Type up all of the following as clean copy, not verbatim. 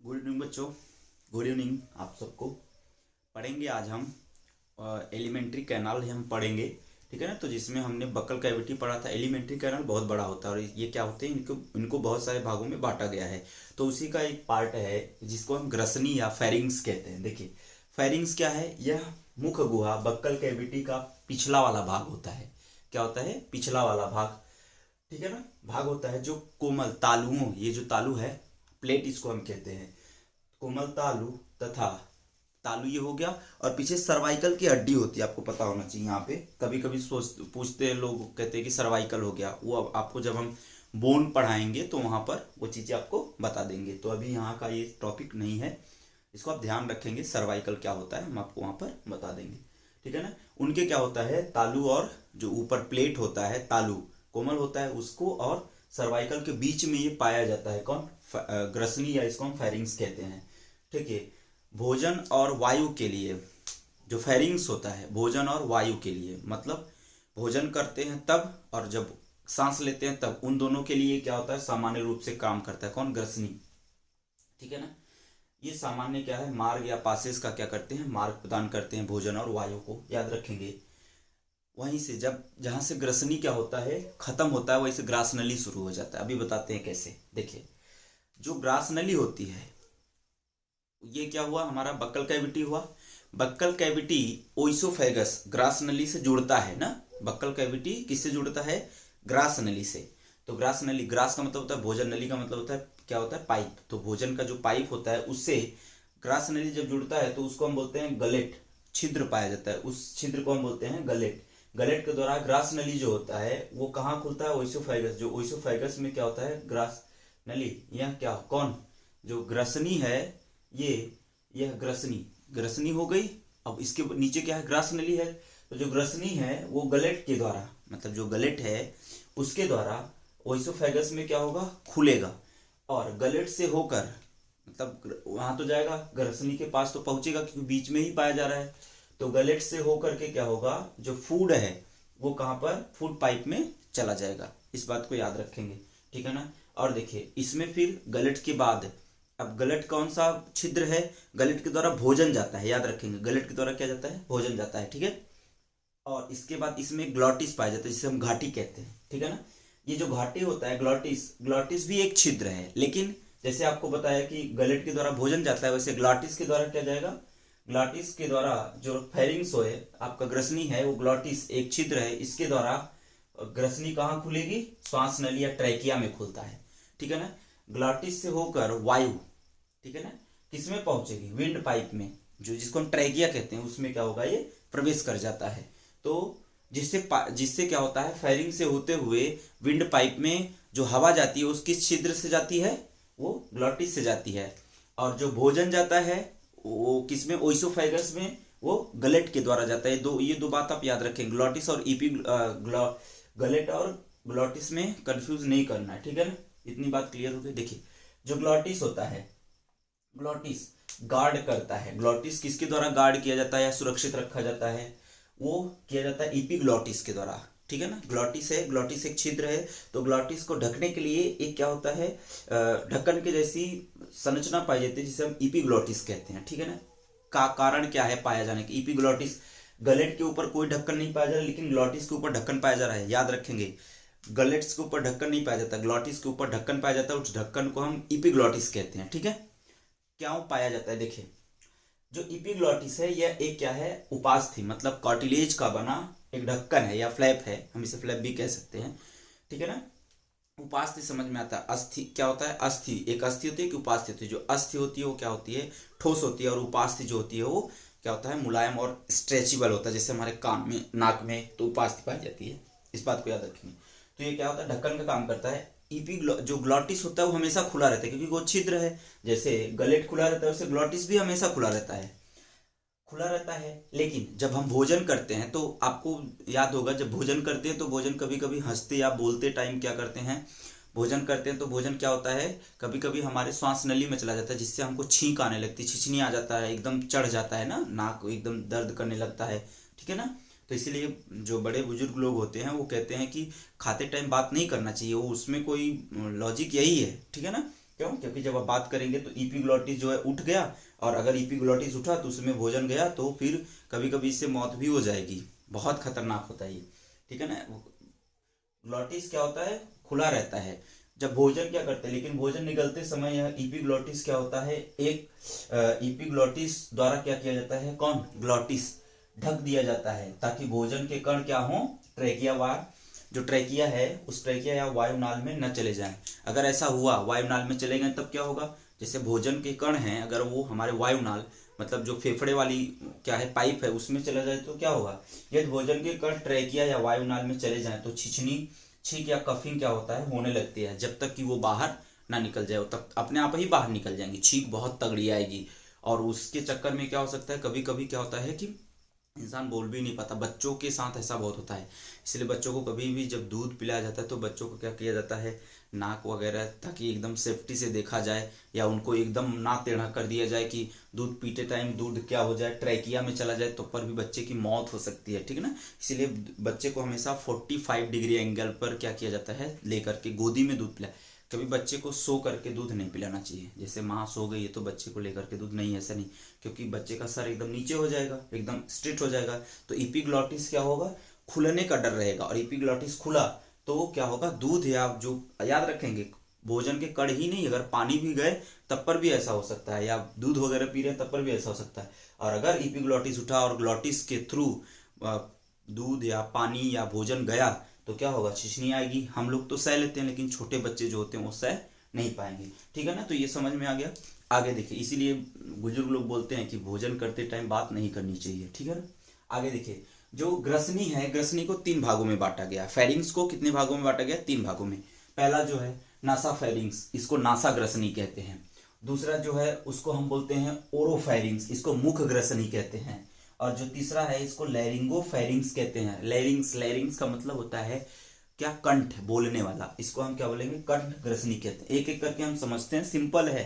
Good evening बच्चों। Good evening आप सबको। पढ़ेंगे आज हम एलिमेंट्री कैनाल हम पढ़ेंगे, ठीक है ना। तो जिसमें हमने बक्कल कैविटी पढ़ा था। एलिमेंट्री कैनाल बहुत बड़ा होता है और ये क्या होते हैं, इनको इनको बहुत सारे भागों में बांटा गया है। तो उसी का एक पार्ट है जिसको हम ग्रसनी या फेरिंग्स कहते हैं। देखिए फेरिंग्स क्या है, यह मुख गुहा बक्कल कैविटी का पिछला वाला भाग होता है। क्या होता है, पिछला वाला भाग, ठीक है ना। भाग होता है जो कोमल तालुओं, ये जो तालु है प्लेट इसको हम कहते हैं, कोमल तालु तथा तालु ये हो गया। और पीछे सर्वाइकल की हड्डी होती है, आपको पता होना चाहिए। यहाँ पे कभी कभी पूछते हैं लोग, कहते हैं कि सर्वाइकल हो गया। वो अब आपको जब हम बोन पढ़ाएंगे तो वहां पर वो चीजें आपको बता देंगे। तो अभी यहाँ का ये टॉपिक नहीं है, इसको आप ध्यान रखेंगे। सर्वाइकल क्या होता है हम आपको वहां पर बता देंगे, ठीक है ना। उनके क्या होता है, तालु और जो ऊपर प्लेट होता है तालु कोमल होता है उसको, और सर्वाइकल के बीच में ये पाया जाता है कौन, ग्रसनी, या इसको हम फेरिंग्स कहते हैं, ठीक है। भोजन और वायु के लिए जो फेरिंग्स होता है, भोजन और वायु के लिए, मतलब भोजन करते हैं तब और जब सांस लेते हैं तब, उन दोनों के लिए क्या होता है, सामान्य रूप से काम करता है कौन, ग्रसनी, ठीक है ना। ये सामान्य क्या है, मार्ग या पासेस का क्या करते हैं, मार्ग प्रदान करते हैं भोजन और वायु को, याद रखेंगे। वहीं से जब जहां से ग्रसनी क्या होता है खत्म होता है, वहीं से ग्रास नली शुरू हो जाता है। अभी बताते हैं कैसे। देखिए जो ग्रास नली होती है, ये क्या हुआ, हमारा बक्कल कैविटी हुआ। बक्कल कैविटी ओइसोफेगस ग्रास नली से जुड़ता है ना। बक्कल कैविटी किससे जुड़ता है, ग्रास नली से। तो ग्रास नली, ग्रास का मतलब होता है भोजन, नली का मतलब होता है क्या होता है, पाइप। तो भोजन का जो पाइप होता है उससे ग्रास नली जब जुड़ता है तो उसको हम बोलते हैं गलेट, छिद्र पाया जाता है, उस छिद्र को हम बोलते हैं गलेट। गलेट के द्वारा ग्रास नली जो होता है वो कहाँ खुलता है, ओइसोफेगस। जो ओइसोफेगस में क्या होता है, ग्रास नली, यह क्या कौन, जो ग्रसनी है, यह ग्रसनी, ग्रसनी हो गई। अब इसके नीचे क्या है, ग्रास नली है। तो जो ग्रसनी है वो गलेट के द्वारा, मतलब जो गलेट है उसके द्वारा ओइसोफेगस में क्या होगा, खुलेगा। और गलेट से होकर, मतलब वहां तो जाएगा, ग्रसनी के पास तो पहुंचेगा क्योंकि बीच में ही पाया जा रहा है। तो गलेट से होकर के क्या होगा, जो फूड है वो कहां पर, फूड पाइप में चला जाएगा। इस बात को याद रखेंगे, ठीक है ना। और देखिए इसमें फिर गलेट के बाद, अब गलेट कौन सा छिद्र है, गलेट के द्वारा भोजन जाता है, याद रखेंगे। गलेट के द्वारा क्या जाता है, भोजन जाता है, ठीक है। और इसके बाद इसमें ग्लॉटिस पाया जाता है, जिसे हम घाटी कहते हैं, ठीक है ना। ये जो घाटी होता है ग्लॉटिस, ग्लॉटिस भी एक छिद्र है, लेकिन जैसे आपको बताया कि गलेट के द्वारा भोजन जाता है, वैसे ग्लॉटिस के द्वारा क्या जाएगा, ग्लॉटिस के द्वारा जो फेरिंग्स है आपका, ग्रसनी है वो ग्लॉटिस एक छिद्र है, इसके द्वारा ग्रसनी कहाँ खुलेगी, श्वास नली या ट्रैकिया में खुलता है, ठीक है ना। ग्लॉटिस से होकर वायु, ठीक है ना, किसमें पहुंचेगी, विंड पाइप में, जो जिसको हम ट्रैकिया कहते हैं, उसमें क्या होगा, ये प्रवेश कर जाता है। तो जिससे क्या होता है, फेरिंग से होते हुए विंड पाइप में जो हवा जाती है उस किस छिद्र से जाती है, वो ग्लॉटिस से जाती है। और जो भोजन जाता है वो किसमें, ओइसोफेगस में, वो गलेट के द्वारा जाता है। ये दो बात आप याद रखें, ग्लॉटिस और ईपी, गलेट और ग्लॉटिस में कंफ्यूज नहीं करना है, ठीक है ना। इतनी बात क्लियर हो गई। देखिए जो ग्लॉटिस होता है, ग्लॉटिस गार्ड करता है, ग्लॉटिस किसके द्वारा गार्ड किया जाता है या सुरक्षित रखा जाता है, वो किया जाता है इपीग्लॉटिस के द्वारा, ठीक है ना। ग्लॉटिस है, ग्लॉटिस एक छिद्र है, तो ग्लॉटिस को ढकने के लिए एक क्या होता है, ढक्कन के जैसी संरचना पाई जाती है, जिसे हम इपीग्लॉटिस कहते हैं, ठीक है ना। का कारण क्या है पाया जाने के, इपीग्लॉटिस, गलेट के ऊपर कोई ढक्कन नहीं पाया जा रहा, लेकिन ग्लॉटिस के ऊपर ढक्कन पाया जा रहा है, याद रखेंगे। गलेट्स के ऊपर ढक्कन नहीं पाया जाता, ग्लॉटिस के ऊपर ढक्कन पाया जाता है, उस ढक्कन को हम इपीग्लॉटिस कहते हैं, ठीक है। क्या पाया जाता है, देखिए जो इपीग्लॉटिस है यह एक क्या है, उपास्थि, मतलब कार्टिलेज का बना एक ढक्कन है या फ्लैप है, हम इसे फ्लैप भी कह सकते हैं, ठीक है ना। उपास्थि समझ में आता है, अस्थि क्या होता है, अस्थि, एक अस्थि होती है कि उपास्थि होती है। जो अस्थि होती है वो क्या होती है, ठोस होती है, और उपास्थि जो होती है वो क्या होता है, मुलायम और स्ट्रेचेबल होता है, जैसे हमारे कान में, नाक में तो उपास्थि पाई जाती है। इस बात को याद रखेंगे। तो ये क्या होता है, ढक्कन का काम करता है। जो ग्लॉटिस होता है वो हमेशा खुला रहता है, क्योंकि वो छिद्र है। जैसे गलेट खुला रहता है, वैसे ग्लॉटिस भी हमेशा खुला रहता है, खुला रहता है। लेकिन जब हम भोजन करते हैं तो आपको याद होगा, जब भोजन करते हैं तो भोजन कभी कभी हंसते या बोलते टाइम क्या करते हैं, भोजन करते हैं तो भोजन क्या होता है, कभी कभी हमारे श्वास नली में चला जाता है, जिससे हमको छींक आने लगती है, छिछनी आ जाता है, एकदम चढ़ जाता है ना, नाक एकदम दर्द करने लगता है, ठीक है ना। तो इसीलिए जो बड़े बुजुर्ग लोग होते हैं वो कहते हैं कि खाते टाइम बात नहीं करना चाहिए, वो उसमें कोई लॉजिक यही है, ठीक है ना। क्यों? क्योंकि जब आप बात करेंगे तो इपिग्लॉटिस जो है उठ गया, और अगर इपिग्लॉटिस उठा तो उसमें भोजन गया तो फिर कभी कभी इससे मौत भी हो जाएगी। बहुत खतरनाक होता है ये, ठीक है ना। ग्लॉटिस क्या होता है? खुला रहता है जब भोजन क्या करते हैं, लेकिन भोजन निकलते समय यह इपिग्लॉटिस क्या होता है, एक इपिग्लॉटिस द्वारा क्या किया जाता है, कौन? ग्लॉटिस ढक दिया जाता है ताकि भोजन के कण क्या हो, ट्रेकिया वार, जो ट्रेकिया है उस ट्रेकिया या वायुनाल में न चले जाएं। अगर ऐसा हुआ, वायुनाल में चले गए, तब क्या होगा, जैसे भोजन के कण हैं अगर वो हमारे वायुनाल मतलब जो फेफड़े वाली क्या है पाइप है उसमें चला जाए तो क्या होगा, यदि भोजन के कण ट्रेकिया या वायुनाल में चले जाएं तो छिछनी, छींक या कफिंग क्या होता है, होने लगती है। जब तक कि वो बाहर ना निकल जाए तब अपने आप ही बाहर निकल जाएंगी, छींक बहुत तगड़ी आएगी। और उसके चक्कर में क्या हो सकता है, कभी कभी क्या होता है कि इंसान बोल भी नहीं पाता। बच्चों के साथ ऐसा बहुत होता है, इसलिए बच्चों को कभी भी जब दूध पिलाया जाता है तो बच्चों को क्या किया जाता है, नाक वगैरह, ताकि एकदम सेफ्टी से देखा जाए, या उनको एकदम ना टेढ़ा कर दिया जाए कि दूध पीते टाइम दूध क्या हो जाए, ट्रैकिया में चला जाए तो पर भी बच्चे की मौत हो सकती है, ठीक है ना। इसीलिए बच्चे को हमेशा 45 डिग्री एंगल पर क्या किया जाता है, लेकर के गोदी में दूध पिलाए। कभी बच्चे को सो करके दूध नहीं पिलाना चाहिए, जैसे माँ सो गई है तो बच्चे को लेकर के दूध नहीं, ऐसा नहीं, क्योंकि बच्चे का सर एकदम नीचे हो जाएगा, एकदम स्ट्रेट हो जाएगा, तो इपिग्लॉटिस क्या होगा, खुलने का डर रहेगा। और इपिग्लॉटिस खुला तो क्या होगा, दूध या जो, याद रखेंगे, भोजन के कण ही नहीं, अगर पानी भी गए तब पर भी ऐसा हो सकता है, या दूध वगैरह पी रहे हैं तब पर भी ऐसा हो सकता है। और अगर इपिग्लॉटिस उठा और ग्लॉटिस के थ्रू दूध या पानी या भोजन गया तो क्या होगा, छिछनी आएगी। हम लोग तो सह लेते हैं, लेकिन छोटे बच्चे जो होते हैं वो सह नहीं पाएंगे, ठीक है ना। तो ये समझ में आ गया। आगे देखिए, इसीलिए बुजुर्ग लोग बोलते हैं कि भोजन करते टाइम बात नहीं करनी चाहिए, ठीक है ना। आगे देखिए, जो ग्रसनी है, ग्रसनी को 3 भागों में बांटा गया। फेरिंग्स को कितने भागों में बांटा गया, 3 भागों में। पहला जो है नासा फेरिंग्स, इसको नासा ग्रसनी कहते हैं। दूसरा जो है उसको हम बोलते हैं ओरोफेरिंग्स, इसको मुख ग्रसनी कहते हैं। और जो तीसरा है इसको लैरिंगो फेरिंग्स कहते हैं। लैरिंग्स, लैरिंग्स का मतलब होता है क्या, कंठ, बोलने वाला, इसको हम क्या बोलेंगे, कंठ ग्रसनी कहते हैं। एक एक करके हम समझते हैं, सिंपल है।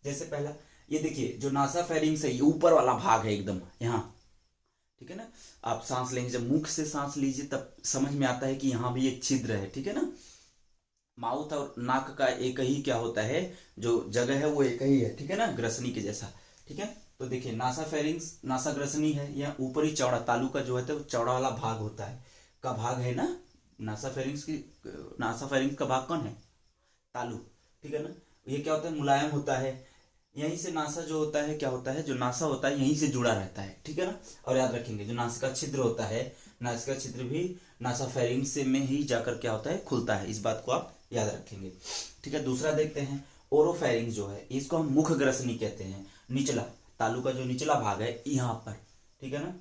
जैसे पहला ये देखिए, जो नासा फेरिंग्स है ये ऊपर वाला भाग है एकदम यहाँ, ठीक है ना। आप सांस लेंगे, जब मुख से सांस लीजिए तब समझ में आता है कि यहाँ भी एक छिद्र है, ठीक है ना। माउथ और नाक का एक ही क्या होता है, जो जगह है वो एक ही है, ठीक है ना, ग्रसनी के जैसा, ठीक है। तो देखिए, नासा फेरिंग्स, नासा ग्रसनी है, यह ऊपरी चौड़ा तालू का जो है तो चौड़ा वाला भाग होता है, का भाग है ना। नासा फेरिंग्स की, नासा फेरिंग्स का भाग कौन है, तालू, ठीक है ना। ये क्या होता है, मुलायम होता है। यहीं से नासा जो होता है क्या होता है, जो नासा होता है यहीं से जुड़ा रहता है, ठीक है ना। और याद रखेंगे, जो नासिका छिद्र होता है, नासिका छिद्र भी नासा फेरिंग्स से में ही जाकर क्या होता है, खुलता है। इस बात को आप याद रखेंगे, ठीक है। दूसरा देखते हैं, ओरोफेरिंग्स जो है इसको हम मुख ग्रसनी कहते हैं। निचला तालू का जो निचला भाग है यहाँ पर, ठीक है ना,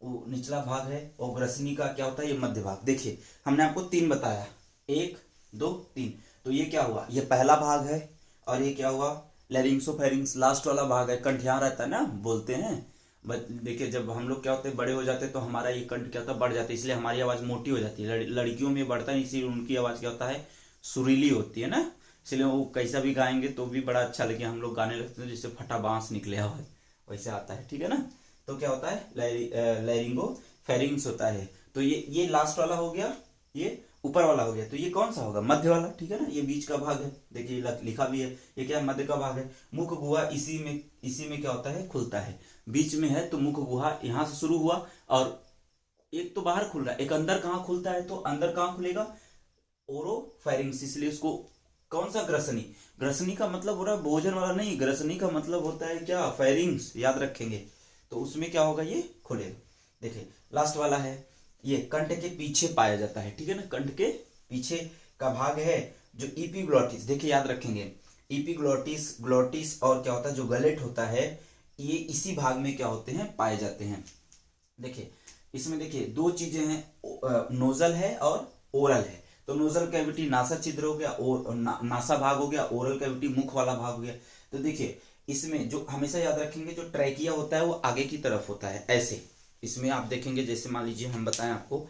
वो निचला भाग है। और ग्रसनी का क्या होता है, ये मध्य भाग। देखिए, हमने आपको 3 बताया, 1 2 3, तो ये क्या हुआ, ये पहला भाग है। और ये क्या हुआ, लैरिंगोफेरिंग्स लास्ट वाला भाग है, कंठ यहाँ रहता है ना, बोलते हैं। देखिए, जब हम लोग क्या होते हैं, बड़े हो जाते हैं तो हमारा ये कंठ क्या होता है, बढ़ जाता है, इसलिए हमारी आवाज़ मोटी हो जाती है। लड़कियों में बढ़ता है, इसीलिए उनकी आवाज़ क्या होता है, सुरीली होती है ना, इसलिए वो कैसा भी गाएंगे तो भी बड़ा अच्छा लगे। हम लोग गाने लगते हैं जिससे फटा बांस निकले हुआ है, वैसे आता है, ठीक है ना। तो क्या होता है, लैरिंगो फेरिंग्स होता है। तो ये लास्ट वाला हो गया, ये ऊपर वाला हो गया, तो ये कौन सा होगा, मध्य वाला, ठीक है ना। ये बीच का भाग है, देखिए लिखा भी है, ये क्या है, मध्य का भाग है। मुख गुहा इसी में क्या होता है, खुलता है, बीच में है। तो मुख गुहा यहाँ से शुरू हुआ, और एक तो बाहर खुल रहा है, एक अंदर कहाँ खुलता है, तो अंदर कहाँ खुलेगा, ओरोफेरिंग्स, इसलिए उसको कौन सा, ग्रसनी। ग्रसनी का मतलब हो रहा है भोजन वाला नहीं, ग्रसनी का मतलब होता है क्या, फेरिंग्स, याद रखेंगे। तो उसमें क्या होगा, ये खुलेगा। देखिए, लास्ट वाला है, ये कंठ के पीछे पाया जाता है, ठीक है ना, कंठ के पीछे का भाग है जो इपिग्लॉटिस। देखिए, याद रखेंगे, इपिग्लॉटिस, ग्लॉटिस और क्या होता है, जो गलेट होता है, ये इसी भाग में क्या होते हैं, पाए जाते हैं। देखिए, इसमें देखिए 2 चीजें हैं, नोजल है और ओरल है। तो नोजल कैविटी नासा छिद्र हो गया, और नासा भाग हो गया, ओरल कैविटी मुख वाला भाग हो गया। तो देखिए, इसमें जो हमेशा याद रखेंगे, जो ट्रैकिया होता है वो आगे की तरफ होता है, ऐसे। इसमें आप देखेंगे, जैसे मान लीजिए हम बताएं आपको,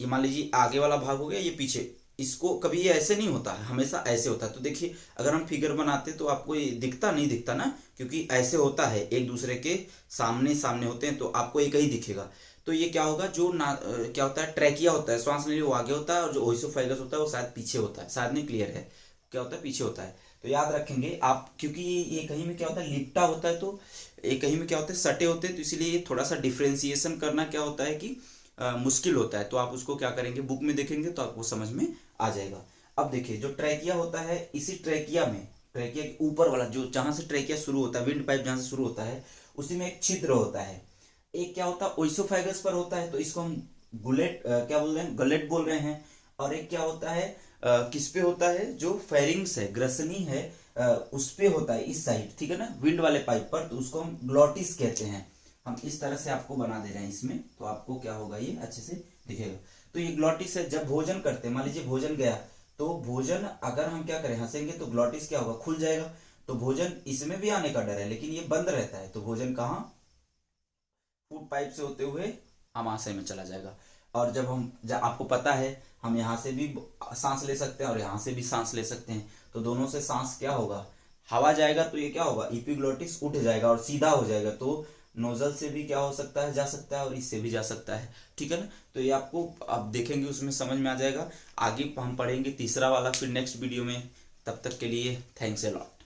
ये मान लीजिए आगे वाला भाग हो गया, ये पीछे, इसको कभी ये ऐसे नहीं होता है, हमेशा ऐसे होता है। तो देखिए, अगर हम फिगर बनाते तो आपको ये दिखता ना, क्योंकि ऐसे होता है, एक दूसरे के सामने सामने होते हैं, तो आपको एक ही दिखेगा। तो ये क्या होगा, जो क्या होता है, ट्रैकिया होता है, श्वास लेने वो आगे होता है, और जो ओइसोफेगस होता है वो शायद पीछे होता है, शायद नहीं, क्लियर है, क्या होता है, पीछे होता है। तो याद रखेंगे आप, क्योंकि ये कहीं में क्या होता है लिपटा होता है, तो ये कहीं में क्या होता है सटे होते हैं, तो इसीलिए ये थोड़ा सा डिफ्रेंसिएशन करना क्या होता है कि मुश्किल होता है। तो आप उसको क्या करेंगे, बुक में देखेंगे तो आपको समझ में आ जाएगा। अब देखिए जो ट्रैकिया होता है, इसी ट्रैकिया में, ट्रैकिया के ऊपर वाला जो जहां से ट्रैकिया शुरू होता है, विंड पाइप जहां से शुरू होता है, उसी में एक छिद्र होता है। एक क्या होता है ओइसोफेगस पर होता है, तो इसको हम गुलेट क्या बोल रहे हैं, गलेट बोल रहे हैं। और एक क्या होता है किस पे होता है, जो फेरिंग्स है, ग्रसनी है, उस पे होता है इस साइड, ठीक है ना, विंड वाले पाइप पर, तो उसको हम ग्लॉटिस कहते हैं। हम इस तरह से आपको बना दे रहे हैं इसमें, तो आपको क्या होगा ये अच्छे से दिखेगा। तो ये ग्लॉटिस है, जब भोजन करते हैं, मान लीजिए भोजन गया, तो भोजन अगर हम क्या करें हंसेंगे तो ग्लॉटिस क्या होगा, खुल जाएगा। तो भोजन इसमें भी आने का डर है, लेकिन ये बंद रहता है, तो भोजन कहाँ, फूड पाइप से होते हुए आमाशय में चला जाएगा। और जब आपको पता है हम यहाँ से भी सांस ले सकते हैं और यहाँ से भी सांस ले सकते हैं, तो दोनों से सांस क्या होगा, हवा जाएगा, तो ये क्या होगा, इपिग्लोटिस उठ जाएगा और सीधा हो जाएगा। तो नोजल से भी क्या हो सकता है, जा सकता है, और इससे भी जा सकता है, ठीक है ना। तो ये आपको आप देखेंगे उसमें समझ में आ जाएगा। आगे हम पढ़ेंगे तीसरा वाला फिर नेक्स्ट वीडियो में। तब तक के लिए थैंक्स अ लॉट।